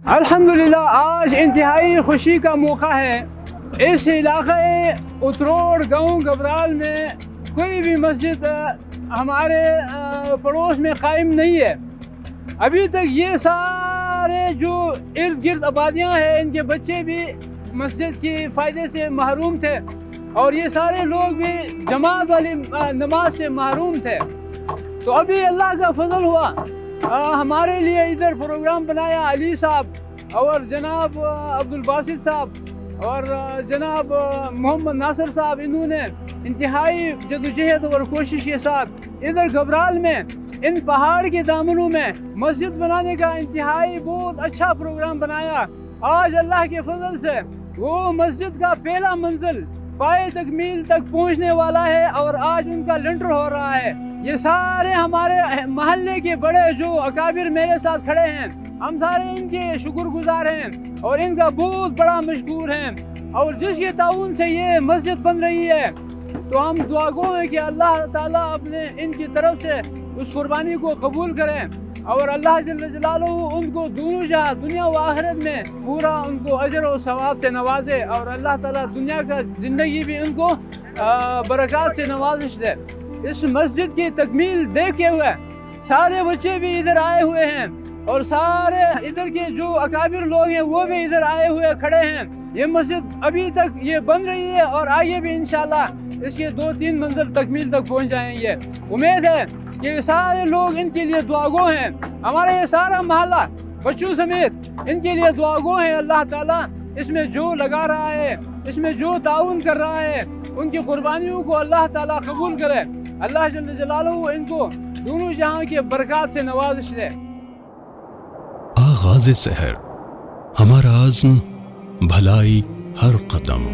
الحمدللہ آج انتہائی خوشی کا موقع ہے۔ اس علاقے اتروڑ گاؤں گبرال میں کوئی بھی مسجد ہمارے پڑوس میں قائم نہیں ہے۔ ابھی تک یہ سارے جو ارد گرد آبادیاں ہیں ان کے بچے بھی مسجد کے فائدے سے محروم تھے اور یہ سارے لوگ بھی جماعت والی نماز سے محروم تھے۔ تو ابھی اللہ کا فضل ہوا، ہمارے لیے ادھر پروگرام بنایا علی صاحب اور جناب عبدالباسط صاحب اور جناب محمد ناصر صاحب، انہوں نے انتہائی جدوجہد اور کوشش کے ساتھ ادھر گبرال میں ان پہاڑ کے دامنوں میں مسجد بنانے کا انتہائی بہت اچھا پروگرام بنایا۔ آج اللہ کے فضل سے وہ مسجد کا پہلا منزل پائے تکمیل تک پہنچنے والا ہے اور آج ان کا لنٹر ہو رہا ہے۔ یہ سارے ہمارے محلے کے بڑے جو اکابر میرے ساتھ کھڑے ہیں، ہم سارے ان کے شکر گزار ہیں اور ان کا بہت بڑا مشکور ہیں، اور جس کے تعاون سے یہ مسجد بن رہی ہے تو ہم دعا گو ہیں کہ اللہ تعالیٰ اپنے ان کی طرف سے اس قربانی کو قبول کریں اور اللہ جل جلالہ ان کو دونوں جہاں دنیا و آخرت میں پورا ان کو اجر و ثواب سے نوازے، اور اللہ تعالیٰ دنیا کا زندگی بھی ان کو برکات سے نوازش دے۔ اس مسجد کی تکمیل دیکھتے ہوئے سارے بچے بھی ادھر آئے ہوئے ہیں اور سارے ادھر کے جو اکابر لوگ ہیں وہ بھی ادھر آئے ہوئے کھڑے ہیں۔ یہ مسجد ابھی تک یہ بن رہی ہے اور آگے بھی انشاءاللہ اس کے 2-3 منزل تکمیل تک پہنچ جائیں گے۔ امید ہے کہ سارے لوگ ان کے لیے دعا گو ہیں، ہمارا یہ سارا محلہ بچوں سمیت ان کے لیے دعا گو ہیں۔ اللہ تعالیٰ اس میں جو لگا رہا ہے، اس میں جو تعاون کر رہا ہے، ان کی قربانیوں کو اللہ تعالیٰ قبول کرے۔ اللہ جل جلالہ ان کو دونوں جہاں کے برکات سے نوازش دے۔ آغاز سحر، ہمارا عزم، بھلائی ہر قدم۔